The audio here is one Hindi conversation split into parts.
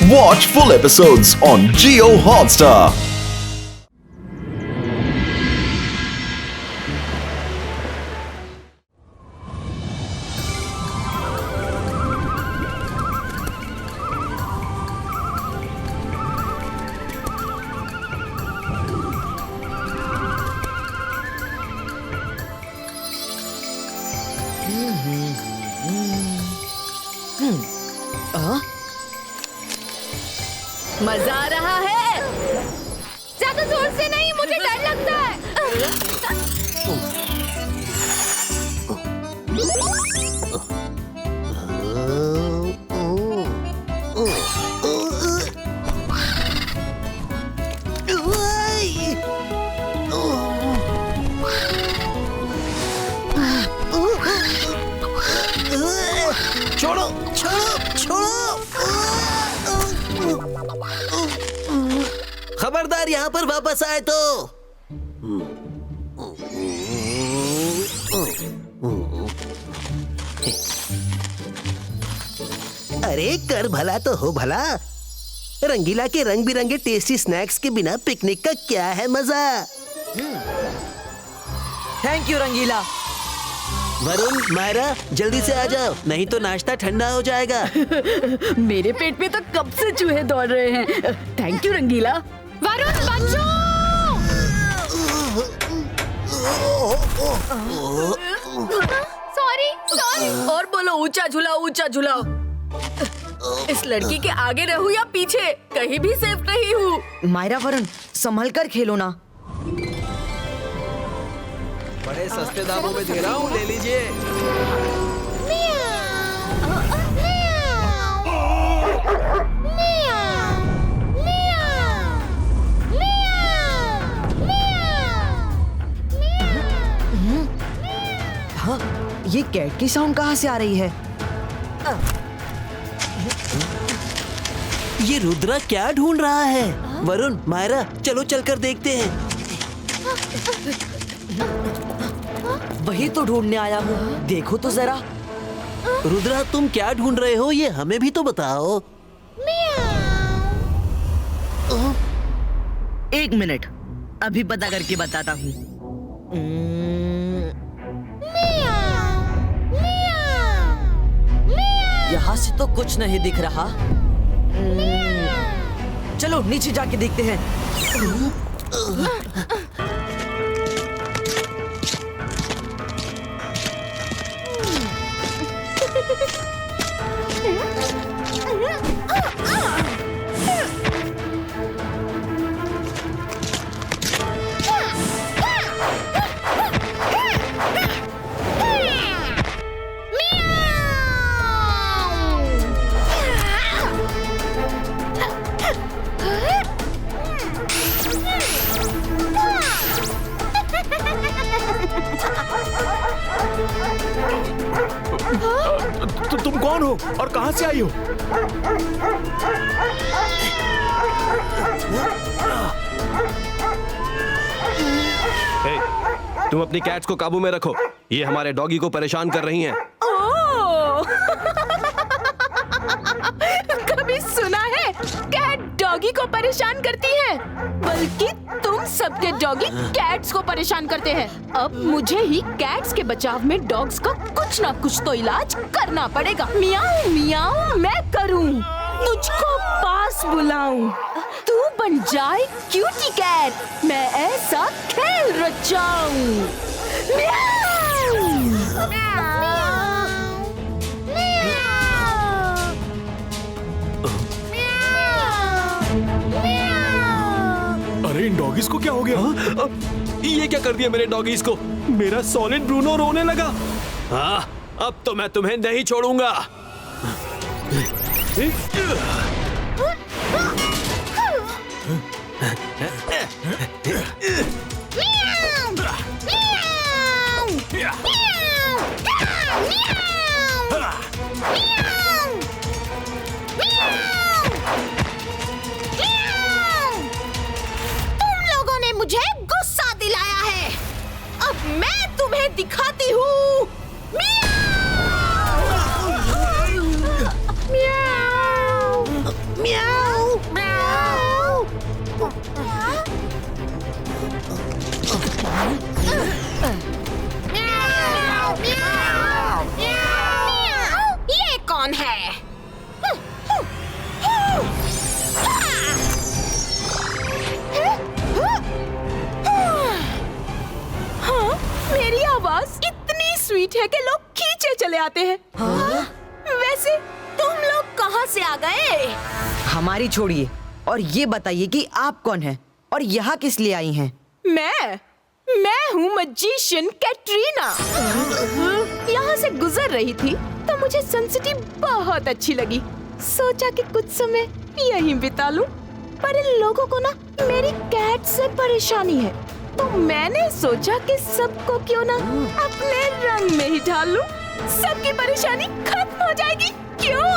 Watch full episodes on Jio Hotstar. मजा आ रहा है? ज्यादा जोर से नहीं, मुझे डर लगता है। छोड़ो छोड़ो छोड़ो। खबरदार यहाँ पर वापस आए तो। अरे कर भला तो हो भला। रंगीला के रंग बिरंगे टेस्टी स्नैक्स के बिना पिकनिक का क्या है मजा। थैंक यू रंगीला। वरुण, मायरा, जल्दी से आ जाओ, नहीं तो नाश्ता ठंडा हो जाएगा। मेरे पेट में तो कब से चूहे दौड़ रहे हैं। थैंक यू रंगीला। वरुण बच्चों! Sorry sorry. और बोलो ऊंचा झुलाओ, ऊंचा झुलाओ। इस लड़की के आगे रहूं या पीछे, कहीं भी सेफ नहीं हूँ। मायरा वरुण, संभल कर खेलो ना। बड़े सस्ते दामों में दे रहा हूँ, ले लीजिए। हाँ, ये कैट की साउंड कहाँ से आ रही है? ये रुद्रा क्या ढूंढ रहा है? वरुण, मायरा, चलो चलकर देखते हैं। वही तो ढूंढने आया हूँ, देखो तो जरा। रुद्रा, तुम क्या ढूंढ रहे हो, ये हमें भी तो बताओ। एक मिनट, अभी पता करके बताता हूँ। यहाँ से तो कुछ नहीं दिख रहा। चलो नीचे जाके देखते हैं। तुम कौन हो और कहां से आई हो? तुम अपनी कैट्स को काबू में रखो, ये हमारे डॉगी को परेशान कर रही हैं। कभी सुना है कैट डॉगी को परेशान करती है? बल्कि तुम सबके डॉगी कैट्स को परेशान करते हैं। अब मुझे ही कैट्स के बचाव में डॉग्स का कुछ ना कुछ तो इलाज करना पड़ेगा। मियाऊ मियाऊ मैं करूं, तुझको पास बुलाऊं, तू बन जाए क्यूटी कैट, मैं ऐसा खेल रचाऊं। मियाऊ अरे इन डॉगीज को क्या हो गया? ये क्या कर दिया मेरे डॉगीज को? मेरा सॉलिड ब्रूनो रोने लगा। हाँ, अब तो मैं तुम्हें नहीं छोड़ूंगा। तुम लोगों ने मुझे गुस्सा दिलाया है, अब मैं तुम्हें दिखाती हूँ। म्याऊ म्याऊ। ये कौन है? हाँ, मेरी आवाज इतनी स्वीट है कि लोग खींचे चले आते हैं। वैसे तुम लोग कहाँ से आ गए? हमारी छोड़िए और ये बताइए कि आप कौन हैं और यहाँ किस लिए आई हैं? मैं हूँ मैजिशियन कैटरीना। यहाँ से गुजर रही थी तो मुझे सनसिटी बहुत अच्छी लगी। सोचा कि कुछ समय यहीं बिता लूं। पर इन लोगों को ना मेरी कैट से परेशानी है, तो मैंने सोचा कि सबको क्यों ना अपने रंग में ही ढाल लूं। सबकी परेशानी खत्म हो जाएगी। क्यों?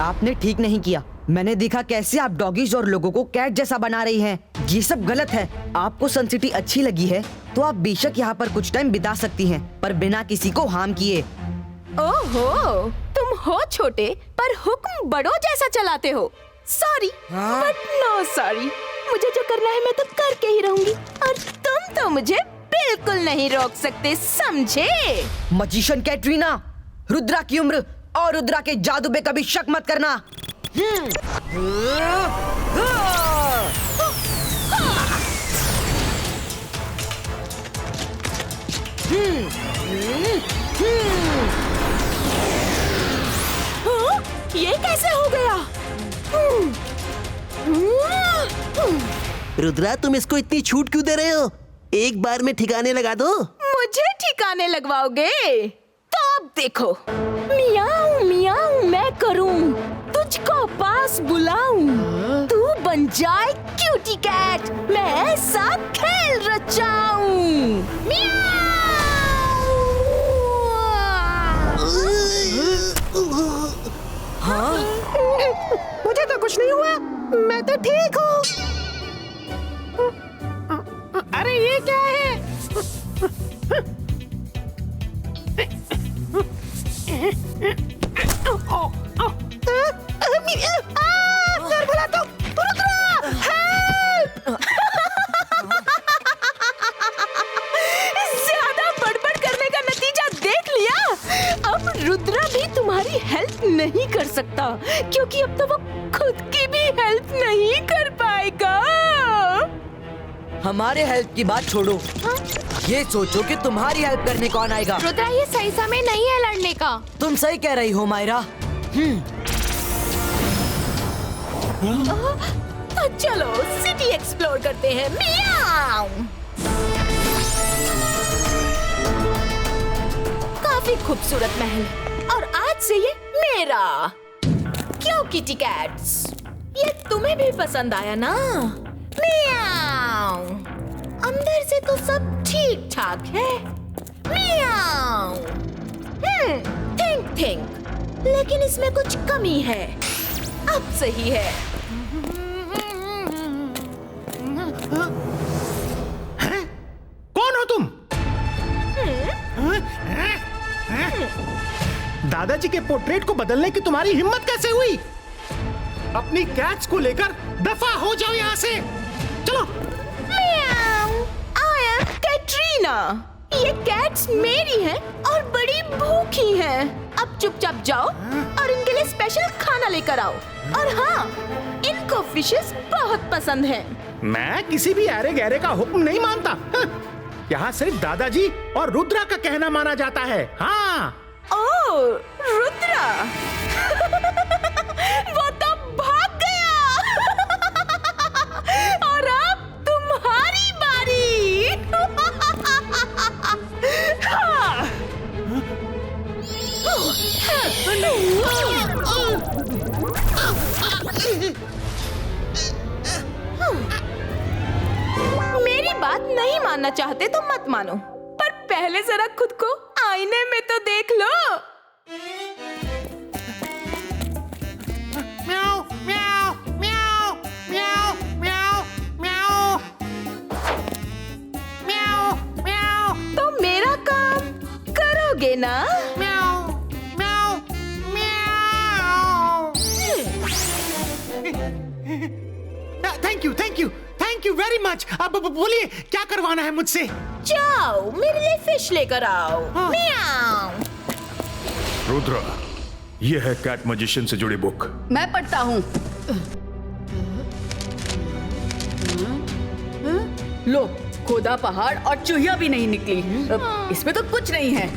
आपने ठीक नहीं किया। मैंने देखा कैसे आप डॉगीज और लोगों को कैट जैसा बना रही हैं। ये सब गलत है। आपको सनसिटी अच्छी लगी है तो आप बेशक यहाँ पर कुछ टाइम बिता सकती हैं, पर बिना किसी को हार्म किए। ओहो, तुम हो छोटे पर हुक्म बड़ों जैसा चलाते हो। Sorry but no sorry. मुझे जो करना है मैं तो करके ही रहूंगी और तुम तो मुझे बिल्कुल नहीं रोक सकते, समझे? मजिशियन कैटरीना, रुद्रा की उम्र और रुद्रा के जादू पे कभी शक मत करना। ये कैसे हो गया? रुद्रा, तुम इसको इतनी छूट क्यों दे रहे हो? एक बार में ठिकाने लगा दो। मुझे ठिकाने लगवाओगे? तो अब देखो, मियाऊ मियाऊ मैं करूं, तुझको पास बुलाऊं, तू बन जाए क्यूटी कैट, मैं ऐसा खेल रचाऊं। हाँ? मुझे तो कुछ नहीं हुआ, मैं तो ठीक हूँ। अरे ये क्या है? सर भला तो रुद्रा, हेल्प! ज्यादा बड़बड़ करने का नतीजा देख लिया। अब रुद्रा भी तुम्हारी हेल्प नहीं कर सकता, क्योंकि अब तो वो खुद की भी हेल्प नहीं कर पाएगा। हमारे हेल्प की बात छोड़ो। ये सोचो कि तुम्हारी हेल्प करने कौन आएगा। रुद्रा, ये सही समय नहीं है लड़ने का। तुम सही कह रही हो मायरा। तो चलो सिटी एक्सप्लोर करते हैं। मियाऊ। काफी खूबसूरत महल और आज से ये मेरा। क्यों किटी कैट्स, ये तुम्हें भी पसंद आया ना? मियाऊ। अंदर से तो सब ठीक ठाक है। मियाऊ। थिंक लेकिन इसमें कुछ कमी है। अब सही है। कौन हो तुम? दादाजी के पोर्ट्रेट को बदलने की तुम्हारी हिम्मत कैसे हुई? अपनी कैट्स को लेकर दफा हो जाओ यहाँ से। चलो। I am Katrina. ये कैट्स मेरी हैं और बड़ी भूखी हैं। अब चुपचाप जाओ और इनके लिए स्पेशल खाना लेकर आओ। और हाँ, इनको फिशेस बहुत पसंद हैं। मैं किसी भी ऐरे गहरे का हुक्म नहीं मानता। यहाँ सिर्फ दादाजी और रुद्रा का कहना माना जाता है। हाँ। ओह, रुद्रा। वो तो भाग गया। और अब तुम्हारी बारी। हाँ। मेरी बात नहीं मानना चाहते तो मत मानो, पर पहले जरा खुद को आईने में तो देख लो। म्याऊ म्याऊ म्याऊ म्याऊ म्याऊ म्याऊ म्याऊ म्याऊ तो मेरा काम करोगे ना? म्याऊ म्याऊ मच। अब बोलिए क्या करवाना है मुझसे? जाओ मेरे लिए फिश लेकर आओ। म्याऊ। रुद्रा, ये है कैट मैजिशियन से जुड़ी बुक। मैं पढ़ता हूँ। लो, खोदा पहाड़ और चूहिया भी नहीं निकली। इसमें तो कुछ नहीं है।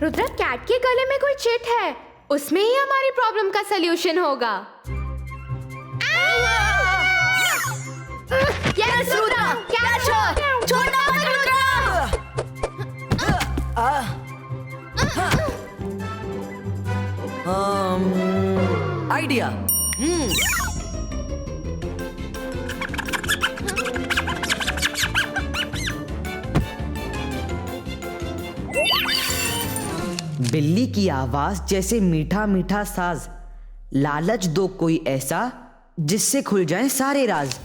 रुद्रा, कैट के गले में कोई चिट है, उसमें ही हमारी प्रॉब्लम का सलूशन होगा। यस रुद्रा, कैच हो, छोड़ना मत रुद्रा। आइडिया। बिल्ली की आवाज जैसे मीठा मीठा साज, लालच दो कोई ऐसा जिससे खुल जाएं सारे राज।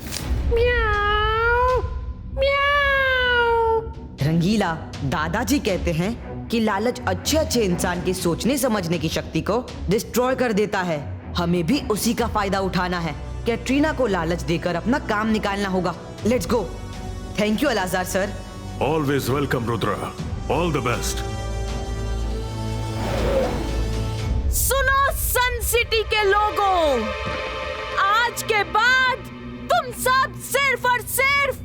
रंगीला, दादाजी कहते हैं कि लालच अच्छे अच्छे इंसान की सोचने समझने की शक्ति को डिस्ट्रॉय कर देता है। हमें भी उसी का फायदा उठाना है। कैटरीना को लालच देकर अपना काम निकालना होगा। Let's go. थैंक यू अलाजार sir. Always welcome Rudra, all the best. सुनो सन सिटी के लोगों, आज के बाद तुम सब सिर्फ और सिर्फ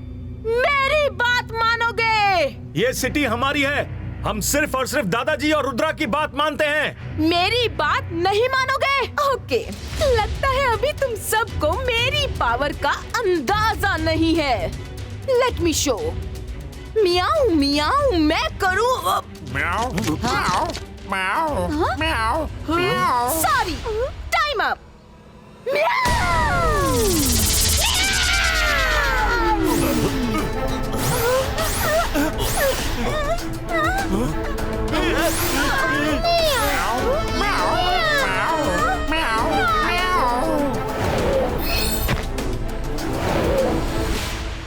मेरी बात मानोगे। ये सिटी हमारी है, हम सिर्फ और सिर्फ दादाजी और रुद्रा की बात मानते हैं। मेरी बात नहीं मानोगे? ओके, लगता है अभी तुम सबको मेरी पावर का अंदाजा नहीं है। Let me show. मियाऊ मियाऊ मैं करूं। Sorry, time up.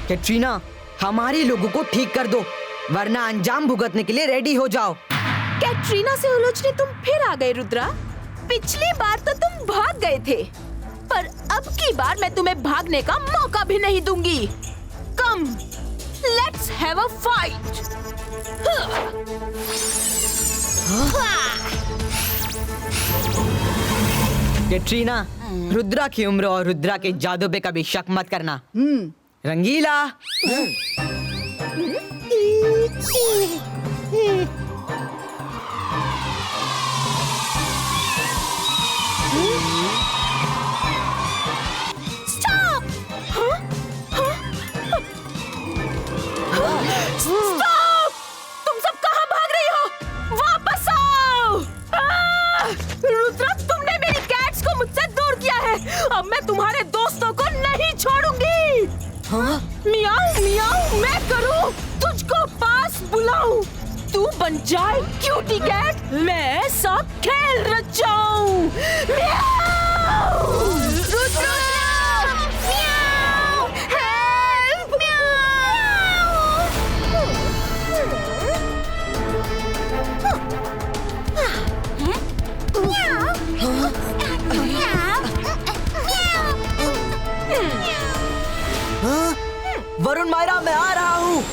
कैटरीना, हमारे लोगों को ठीक कर दो, वरना अंजाम भुगतने के लिए रेडी हो जाओ। कैटरीना से उलझने तुम फिर आ गए रुद्रा। पिछली बार तो तुम भाग गए थे, पर अब की बार मैं तुम्हें भागने का मौका भी नहीं दूंगी। Come, let's have a fight. Katrina, Rudra की उम्र और रुद्रा के जादू पे कभी शक मत करना। रंगीला, स्टॉप! स्टॉप! तुम सब कहाँ भाग रही हो? वापस आओ! रुद्रा, तुमने मेरी कैट्स को मुझसे दूर किया है। अब मैं तुम्हारे दोस्तों को नहीं छोड़ूंगी। मियाऊ मियाऊ मैं करूं, तुझको पास बुलाऊं, तू बन जाए क्यूटी कैट, मैं सब खेल रचाऊं। रुद्रा! मियाऊ! हेल्प! वरुण मायरा, मैं आ रहा हूँ।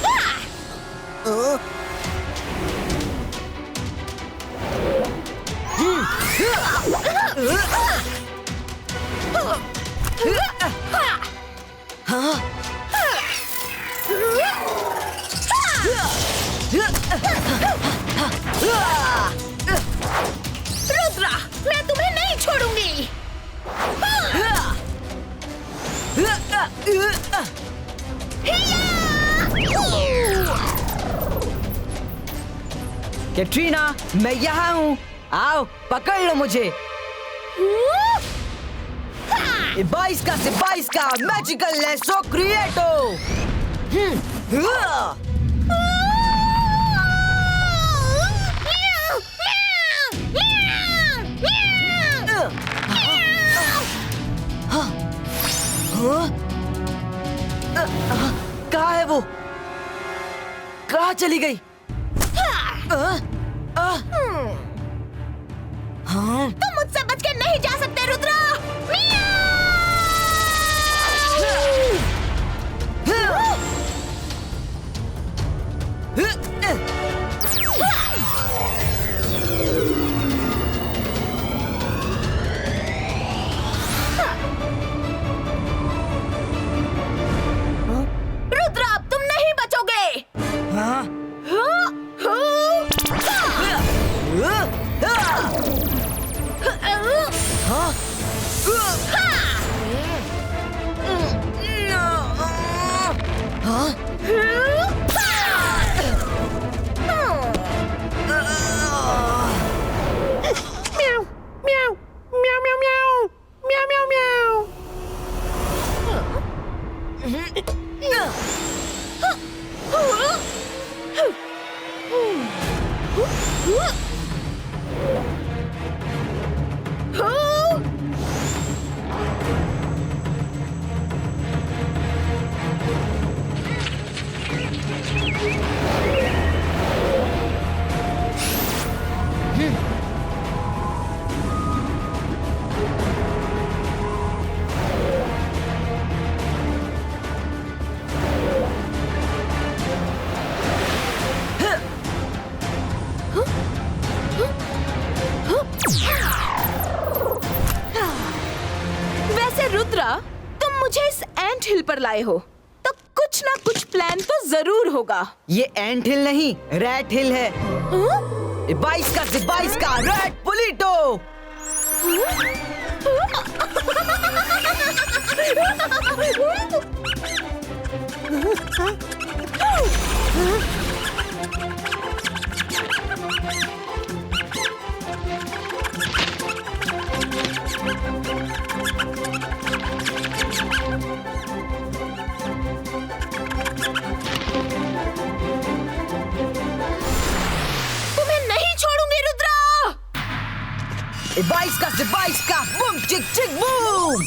रुद्रा, मैं तुम्हें नहीं छोड़ूंगी। कैटरीना, मैं यहाँ हूँ, आओ पकड़ लो मुझे। 22 का से 22 का मैजिकल लेसो क्रिएटो। कहाँ है वो? कहाँ चली गई? तुम मुझसे बच के नहीं जा सकते रुद्रा। रुद्रा अब तुम नहीं बचोगे। वैसे रुद्रा, तुम मुझे इस एंट हिल पर लाए हो तो कुछ ना कुछ प्लान तो जरूर होगा। ये एंट हिल नहीं, रैट हिल है। 22 का रैट पुलिटो। तुम्हें नहीं छोड़ूंगी रुद्रा। 22 का बूम चिक चिक बूम।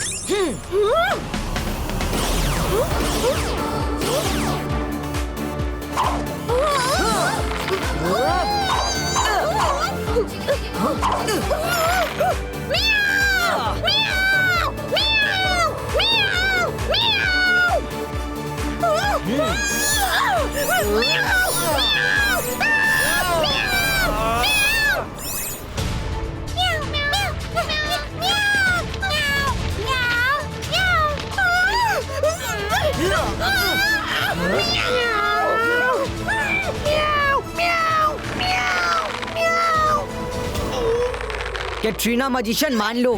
कैटरीना मैजिशियन मान लो,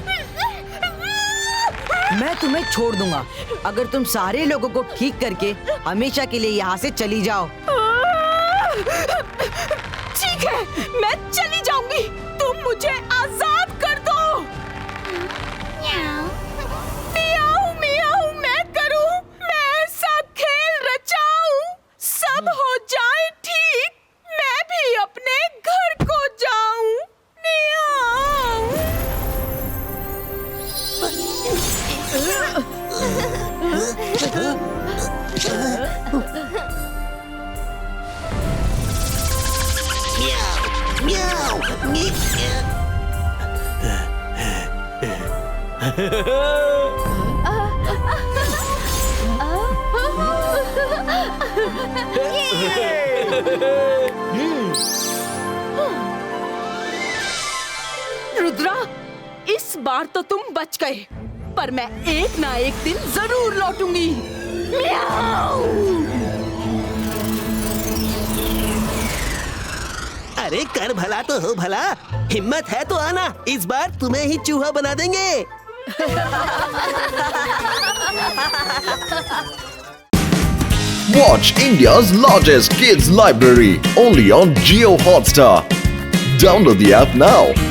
मैं तुम्हें छोड़ दूंगा अगर तुम सारे लोगों को ठीक करके हमेशा के लिए यहाँ से चली जाओ। ठीक है, मैं चली जाऊंगी। तुम मुझे आजाद कर दो। मियाऊ मियाऊ मैं करूं, मैं ऐसा खेल रचाऊं, सब हो जाए ठीक, मैं भी अपने घर को जाऊं। रुद्रा, इस बार तो तुम बच गए, पर मैं एक ना एक दिन जरूर लौटूंगी। अरे कर भला तो हो भला, हिम्मत है तो आना, इस बार तुम्हें ही चूहा बना देंगे। Watch India's largest kids library only on Jio Hotstar. Download the app now.